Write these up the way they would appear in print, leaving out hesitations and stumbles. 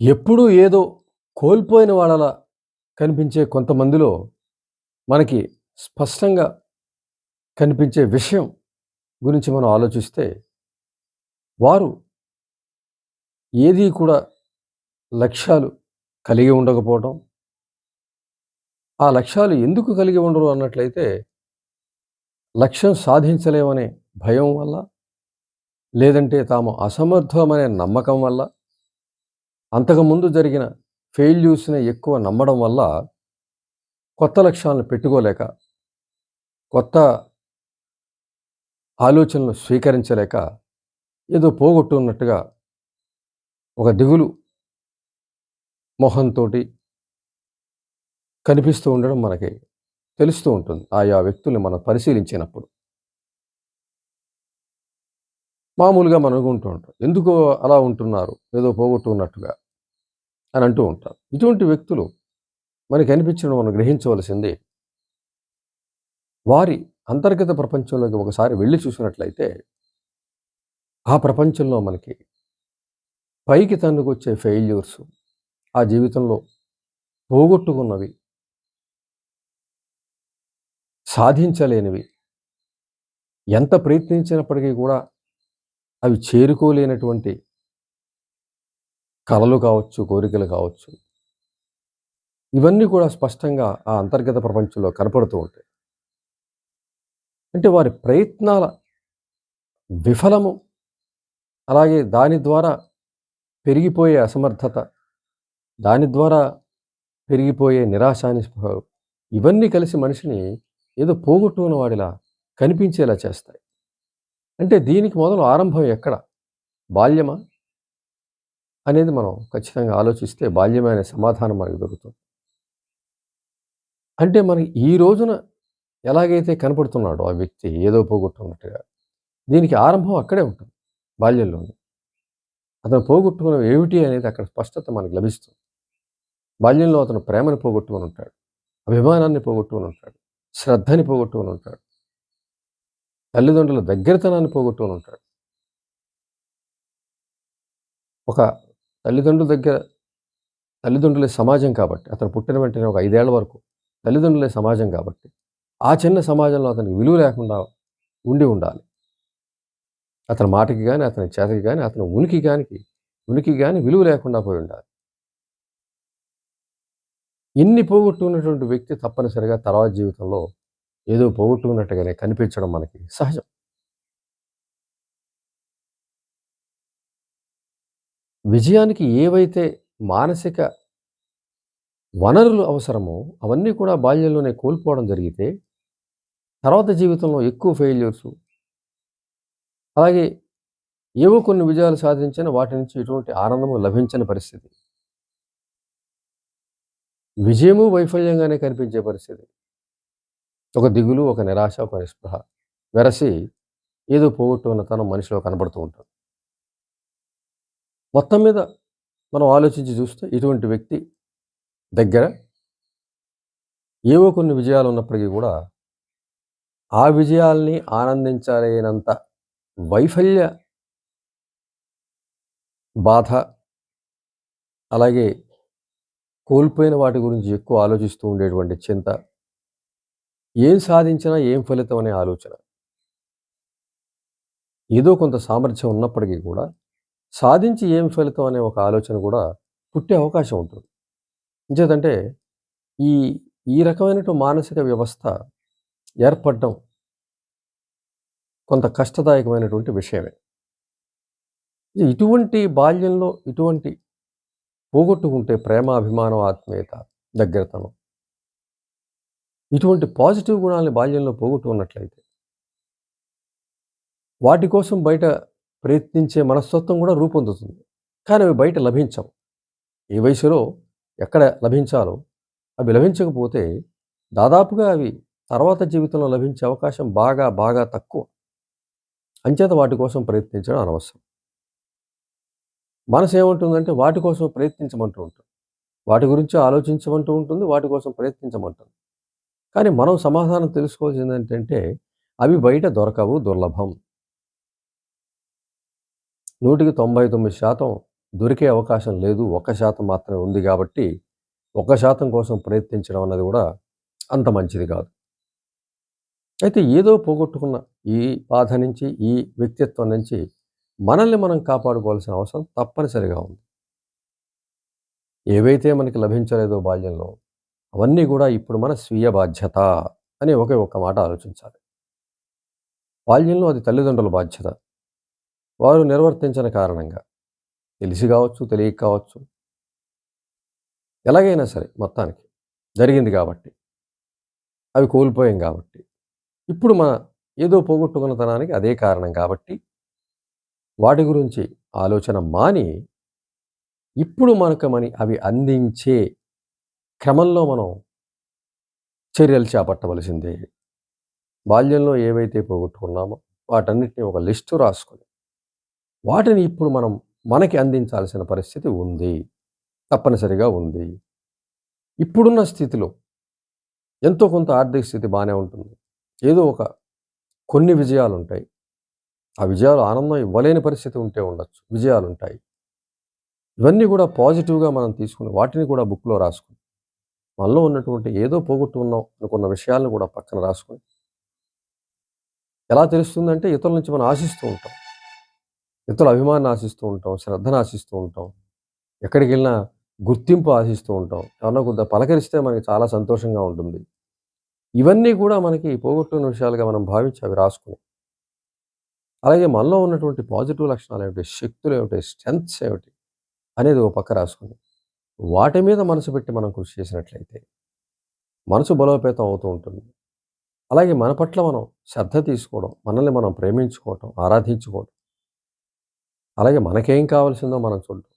ఎప్పుడూ ఏదో కోల్పోయిన వాళ్ళలా కనిపించే కొంతమందిలో మనకి స్పష్టంగా కనిపించే విషయం గురించి మనం ఆలోచిస్తే, వారు ఏది కూడా లక్ష్యాలు కలిగి ఉండకపోవడం, ఆ లక్ష్యాలు ఎందుకు కలిగి ఉండరు అన్నట్లయితే, లక్ష్యం సాధించలేమనే భయం వల్ల, లేదంటే తాము అసమర్థమనే నమ్మకం వల్ల, అంతకుముందు జరిగిన ఫెయిల్యూర్స్‌ని ఎక్కువ నమ్మడం వల్ల, కొత్త లక్ష్యాలను పెట్టుకోలేక, కొత్త ఆలోచనలు స్వీకరించలేక, ఏదో పోగొట్టున్నట్టుగా ఒక దిగులు మొహంతోటి కనిపిస్తూ ఉండడం మనకి తెలుస్తూ ఉంటుంది. ఆయా వ్యక్తుల్ని మనం పరిశీలించినప్పుడు. మామూలుగా మనం అనుకుంటూ ఉంటాం. ఎందుకో అలా ఉంటున్నారు, ఏదో పోగొట్టుకున్నట్టుగా అని అంటూ ఉంటారు. ఇటువంటి వ్యక్తులు మనకి కనిపించడం మనం గ్రహించవలసింది, వారి అంతర్గత ప్రపంచంలోకి ఒకసారి వెళ్లి చూసినట్లయితే, ఆ ప్రపంచంలో మనకి పైకి తన్నుకొచ్చే ఫెయిల్యూర్స్, ఆ జీవితంలో పోగొట్టుకున్నవి, సాధించలేనివి, ఎంత ప్రయత్నించినప్పటికీ కూడా అవి చేరుకోలేనటువంటి కలలు కావచ్చు, కోరికలు కావచ్చు. ఇవన్నీ కూడా స్పష్టంగా ఆ అంతర్గత ప్రపంచంలో కనపడుతూ ఉంటాయి. అంటే వారి ప్రయత్నాల విఫలము, అలాగే దాని ద్వారా పెరిగిపోయే అసమర్థత, దాని ద్వారా పెరిగిపోయే నిరాశ, నిస్పృహలు ఇవన్నీ కలిసి మనిషిని ఏదో పోగొట్టుకున్న వాడిలా కనిపించేలా చేస్తాయి. అంటే దీనికి మొదలు ఆరంభం ఎక్కడ? బాల్యమా? అనేది మనం ఖచ్చితంగా ఆలోచిస్తే బాల్యమే అనే సమాధానం మనకు దొరుకుతుంది. అంటే మనకి ఈ రోజున ఎలాగైతే కనపడుతున్నాడో ఆ వ్యక్తి ఏదో పోగొట్టుకున్నట్టుగా, దీనికి ఆరంభం అక్కడే ఉంటుంది. బాల్యంలోనే. అతను పోగొట్టుకున్నవి ఏమిటి అనేది అక్కడ స్పష్టత మనకు లభిస్తుంది. బాల్యంలో అతను ప్రేమను పోగొట్టుకొని ఉంటాడు. అభిమానాన్ని పోగొట్టుకొని ఉంటాడు. శ్రద్ధని పోగొట్టుకొని ఉంటాడు. తల్లిదండ్రుల దగ్గరతనాన్ని పోగొట్టుకొని ఉంటాడు. ఒక తల్లిదండ్రుల దగ్గర తల్లిదండ్రులే సమాజం కాబట్టి, అతను పుట్టిన వెంటనే ఒక 5 ఏళ్ల వరకు తల్లిదండ్రులే సమాజం కాబట్టి, ఆ చిన్న సమాజంలో అతనికి విలువ లేకుండా ఉండాలి. అతని మాటకి గాని, అతని చేతకి గాని, అతని ఉనికి గాని విలువ లేకుండా పోయి ఉండాలి. ఇన్ని పోగొట్టుకున్నటువంటి వ్యక్తి తప్పనిసరిగా తర్వాత జీవితంలో ఏదో పోగొట్టుకున్నట్టుగానే కనిపించడం మనకి సహజం. విజయానికి ఏవైతే మానసిక వనరులు అవసరమో అవన్నీ కూడా బాల్యంలోనే కోల్పోవడం జరిగితే, తర్వాత జీవితంలో ఎక్కువ ఫెయిల్యూర్సు, అలాగే ఏవో కొన్ని విజయాలు సాధించిన వాటి నుంచి ఎటువంటి ఆనందము లభించని పరిస్థితి. విజయము వైఫల్యంగానే కనిపించే పరిస్థితి. ఒక దిగులు, ఒక నిరాశ, ఒక నిస్పృహ వెరసి ఏదో పోగొట్టుకున్న తనం మనిషిలో కనబడుతూ ఉంటుంది. మొత్తం మీద మనం ఆలోచించి చూస్తే ఇటువంటి వ్యక్తి దగ్గర ఏవో కొన్ని విజయాలు ఉన్నప్పటికీ కూడా, ఆ విజయాల్ని ఆనందించలేనంత వైఫల్య బాధ, అలాగే కోల్పోయిన వాటి గురించి ఎక్కువ ఆలోచిస్తూ ఉండేటువంటి చింత, ఏం సాధించినా ఏం ఫలితం అనే ఆలోచన. ఏదో కొంత సామర్థ్యం ఉన్నప్పటికీ కూడా, సాధించి ఏం ఫలితం అనే ఒక ఆలోచన కూడా పుట్టే అవకాశం ఉంటుంది. ఎంచేతంటే ఈ ఈ రకమైనటువంటి మానసిక వ్యవస్థ ఏర్పడడం కొంత కష్టదాయకమైనటువంటి విషయమే. ఇటువంటి బాల్యంలో ఇటువంటి పోగొట్టుకుంటే ప్రేమ, అభిమానం, ఆత్మీయత, దగ్గరతనం, ఇటువంటి పాజిటివ్ గుణాల్ని బాల్యంలో పోగొట్టుకున్నట్లయితే, వాటి కోసం బయట ప్రయత్నించే మనస్తత్వం కూడా రూపొందుతుంది. కానీ అవి బయట లభించవు. ఏ వయసులో ఎక్కడ లభించాలో అవి లభించకపోతే, దాదాపుగా అవి తర్వాత జీవితంలో లభించే అవకాశం బాగా, బాగా తక్కువ. అంచేత వాటి కోసం ప్రయత్నించడం అనవసరం. మనసేమంటుందంటే వాటి కోసం ప్రయత్నించమంటూ ఉంటుంది. వాటి గురించి ఆలోచించమంటూ ఉంటుంది. వాటి కోసం ప్రయత్నించమంటుంది. కానీ మనం సమాధానం తెలుసుకోవాల్సిందేంటంటే, అవి బయట దొరకవు, దుర్లభం. 100కి 99% దొరికే అవకాశం లేదు. 1% మాత్రమే ఉంది గాబట్టి, 1% కోసం ప్రయత్నించడం అన్నది గూడా అంత మంచిది గాదు. అయితే ఏదో పోగొట్టుకున్న ఈ బాధ నుంచి, ఈ వ్యక్తిత్వం నుంచి మనల్ని మనం కాపాడుకోవాల్సిన అవసరం తప్పనిసరిగా ఉంది. ఏవైతే మనకి లభించలేదో బాల్యంలో, అవన్నీ గూడా ఇప్పుడు మన స్వీయ బాధ్యత అని ఒకే ఒక్క మాట ఆలోచించాలి. బాల్యంలో అది తల్లిదండ్రుల బాధ్యత. వారు నిర్వర్తించని కారణంగా, తెలిసి గావచ్చు, తెలియక కావచ్చు, ఎలాగైనా సరే మొత్తానికి జరిగింది గాబట్టి, అవి కోల్పోయాం గాబట్టి, ఇప్పుడు ఏదో పోగొట్టుకున్న తనానికి అదే కారణం కాబట్టి, వాటి గురించి ఆలోచన మాని, ఇప్పుడు అవి అందించే క్రమంలో మనం చర్యలు చేపట్టవలసిందే. బాల్యంలో ఏవైతే పోగొట్టుకున్నామో వాటన్నిటిని ఒక లిస్టు రాసుకొని, వాటిని ఇప్పుడు మనకి అందించాల్సిన పరిస్థితి ఉంది. తప్పనిసరిగా ఉంది. ఇప్పుడున్న స్థితిలో ఎంతో కొంత ఆర్థిక స్థితి బానే ఉంటుంది. ఏదో కొన్ని విజయాలుంటాయి. ఆ విజయాలు ఆనందం ఇవ్వలేని పరిస్థితి ఉంటే ఉండొచ్చు. విజయాలుంటాయి. ఇవన్నీ గూడా పాజిటివ్‌గా మనం తీసుకొని వాటిని కూడా బుక్‌లో రాసుకొని, మనలో ఉన్నటువంటి ఏదో పోగొట్టుకున్నాం అనుకున్న విషయాలను కూడా పక్కన రాసుకొని, ఎలా తెలుస్తుందంటే ఇతరుల నుంచి మనం ఆశిస్తూ ఉంటాం. ఇతరుల అభిమానాన్ని ఆశిస్తూ ఉంటాం. శ్రద్ధను ఆశిస్తూ ఉంటాం. ఎక్కడికెళ్ళినా గుర్తింపు ఆశిస్తూ ఉంటాం. ఎవరన్నా కొద్దిగా పలకరిస్తే మనకి చాలా సంతోషంగా ఉంటుంది. ఇవన్నీ కూడా మనకి పోగొట్టుకున్న విషయాలుగా మనం భావించి అవి రాసుకొని, అలాగే మనలో ఉన్నటువంటి పాజిటివ్ లక్షణాలేమిటి, శక్తులేమిటి, స్ట్రెంగ్త్స్ ఏమిటి అనేది ఓ పక్క రాసుకొని, వాటి మీద మనసు పెట్టి మనం కృషి చేసినట్లయితే, మనసు బలోపేతం అవుతూ ఉంటుంది. అలాగే మన పట్ల మనం శ్రద్ధ తీసుకోవడం, మనల్ని మనం ప్రేమించుకోవటం, ఆరాధించుకోవడం, అలాగే మనకేం కావాల్సిందో మనం చూడటం,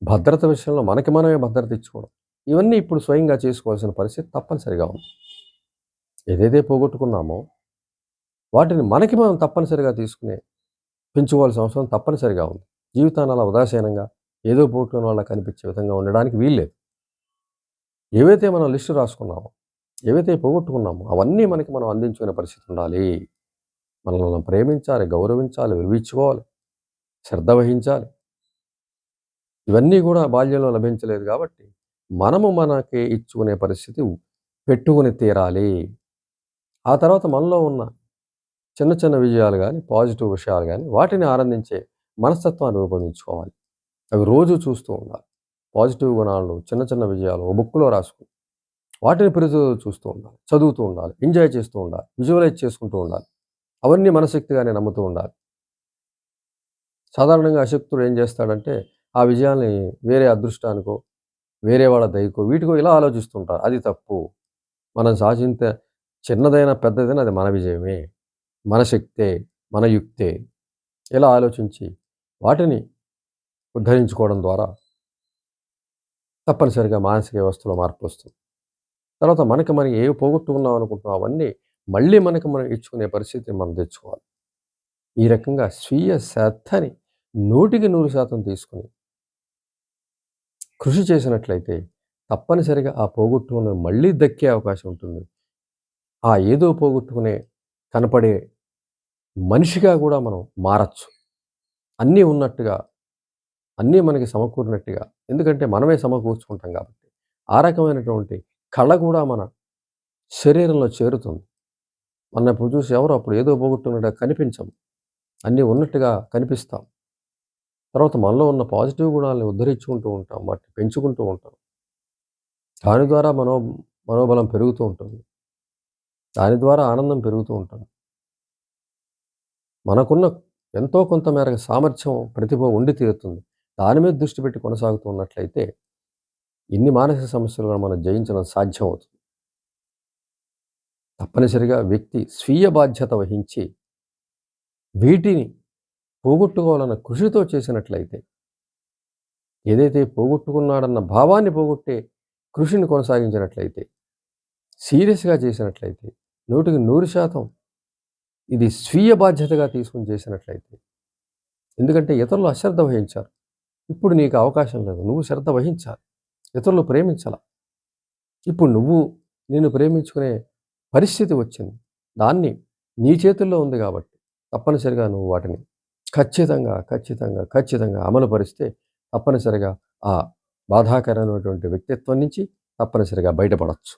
భద్రత విషయంలో మనకి మనమే భద్రత ఇచ్చుకోవడం, ఇవన్నీ ఇప్పుడు స్వయంగా చేసుకోవాల్సిన పరిస్థితి తప్పనిసరిగా ఉంది. ఏదైతే పోగొట్టుకున్నామో వాటిని మనకి మనం తప్పనిసరిగా పెంచుకోవాల్సిన అవసరం తప్పనిసరిగా ఉంది. జీవితాన్ని అలా ఉదాసీనంగా ఏదో పోగొట్టుకున్న వాళ్ళ కనిపించే విధంగా ఉండడానికి వీల్లేదు. ఏవైతే మనం లిస్టు రాసుకున్నామో, ఏవైతే పోగొట్టుకున్నామో అవన్నీ మనకి మనం అందించుకునే పరిస్థితి ఉండాలి. మనల్ని మనం ప్రేమించాలి, గౌరవించాలి, విలువించుకోవాలి, శ్రద్ధ వహించాలి. ఇవన్నీ కూడా బాల్యంలో లభించలేదు కాబట్టి, మనకి ఇచ్చుకునే పరిస్థితి పెట్టుకొని తీరాలి. ఆ తర్వాత మనలో ఉన్న చిన్న చిన్న విజయాలు గానీ, పాజిటివ్ విషయాలు గానీ, వాటిని ఆనందించే మనస్తత్వాన్ని రూపొందించుకోవాలి. అవి రోజు చూస్తూ ఉండాలి. పాజిటివ్ గుణాలను, చిన్న చిన్న విజయాలు ఓ బుక్‌లో రాసుకొని, వాటిని ప్రతిరోజు చూస్తూ ఉండాలి. చదువుతూ ఉండాలి. ఎంజాయ్ చేస్తూ ఉండాలి. విజువలైజ్ చేసుకుంటూ ఉండాలి. అవన్నీ మనశక్తిగానే నమ్ముతూ ఉండాలి. సాధారణంగా అశక్తుడు ఏం చేస్తాడంటే, ఆ విజయాల్ని వేరే అదృష్టానికో, వేరే వాళ్ళ దయకో, వీటికో ఇలా ఆలోచిస్తుంటారు. అది తప్పు. మనం సాధించే చిన్నదైనా, పెద్దదైనా అది మన విజయమే. మన శక్తే, మన యుక్తే. ఇలా ఆలోచించి వాటిని ఉద్ధరించుకోవడం ద్వారా తప్పనిసరిగా మానసిక వ్యవస్థలో మార్పొస్తుంది. తర్వాత మనం ఏవి పోగొట్టుకున్నాం అనుకుంటున్నామో అవన్నీ మళ్ళీ మనం ఇచ్చుకునే పరిస్థితిని మనం తెచ్చుకోవాలి. ఈ రకంగా స్వీయ శ్రద్ధని 100% తీసుకొని కృషి చేసినట్లయితే తప్పనిసరిగా ఆ పోగొట్టుకున్నవి మళ్ళీ దక్కే అవకాశం ఉంటుంది. ఆ ఏదో పోగొట్టుకునే కనపడే మనిషిగా గూడా మనం మారచ్చు. అన్నీ ఉన్నట్టుగా, అన్నీ మనకి సమకూరినట్టుగా, ఎందుకంటే మనమే సమకూర్చుకుంటాం కాబట్టి. ఆ రకమైనటువంటి కళ గూడా మన శరీరంలో చేరుతుంది. మనప్పుడు చూసి ఎవరు అప్పుడు ఏదో పోగొట్టుకున్నట్టుగా కనిపించం. అన్నీ ఉన్నట్టుగా కనిపిస్తాం. తర్వాత మనలో ఉన్న పాజిటివ్ గుణాలను ఉద్ధరించుకుంటూ ఉంటాం. వాటిని పెంచుకుంటూ ఉంటాం. దాని ద్వారా మనోబలం పెరుగుతూ ఉంటుంది. దాని ద్వారా ఆనందం పెరుగుతూ ఉంటుంది. మనకున్న ఎంతో కొంత మేరకు సామర్థ్యం, ప్రతిభ ఉండి తీరుతుంది. దాని మీద దృష్టి పెట్టి కొనసాగుతూ ఉన్నట్లయితే, ఇన్ని మానసిక సమస్యలు కూడా మనం జయించడం సాధ్యమవుతుంది. తప్పనిసరిగా వ్యక్తి స్వీయ బాధ్యత వహించి, వీటిని పోగొట్టుకోవాలన్న కృషితో చేసినట్లయితే, ఏదైతే పోగొట్టుకున్నాడన్న భావాన్ని పోగొట్టే కృషిని కొనసాగించినట్లయితే, సీరియస్‌గా చేసినట్లయితే, 100% ఇది స్వీయ బాధ్యతగా తీసుకొని చేసినట్లయితే, ఎందుకంటే ఇతరులు అశ్రద్ధ వహించారు. ఇప్పుడు నీకు అవకాశం లేదు. నువ్వు శ్రద్ధ వహించాలి. ఇతరులు ప్రేమించాల. ఇప్పుడు నిన్ను ప్రేమించుకునే పరిస్థితి వచ్చింది. దాన్ని నీ చేతుల్లో ఉంది కాబట్టి తప్పనిసరిగా నువ్వు వాటిని ఖచ్చితంగా, ఖచ్చితంగా, ఖచ్చితంగా అమలుపరిస్తే తప్పనిసరిగా ఆ బాధాకరమైనటువంటి వ్యక్తిత్వం నుంచి తప్పనిసరిగా బయటపడొచ్చు.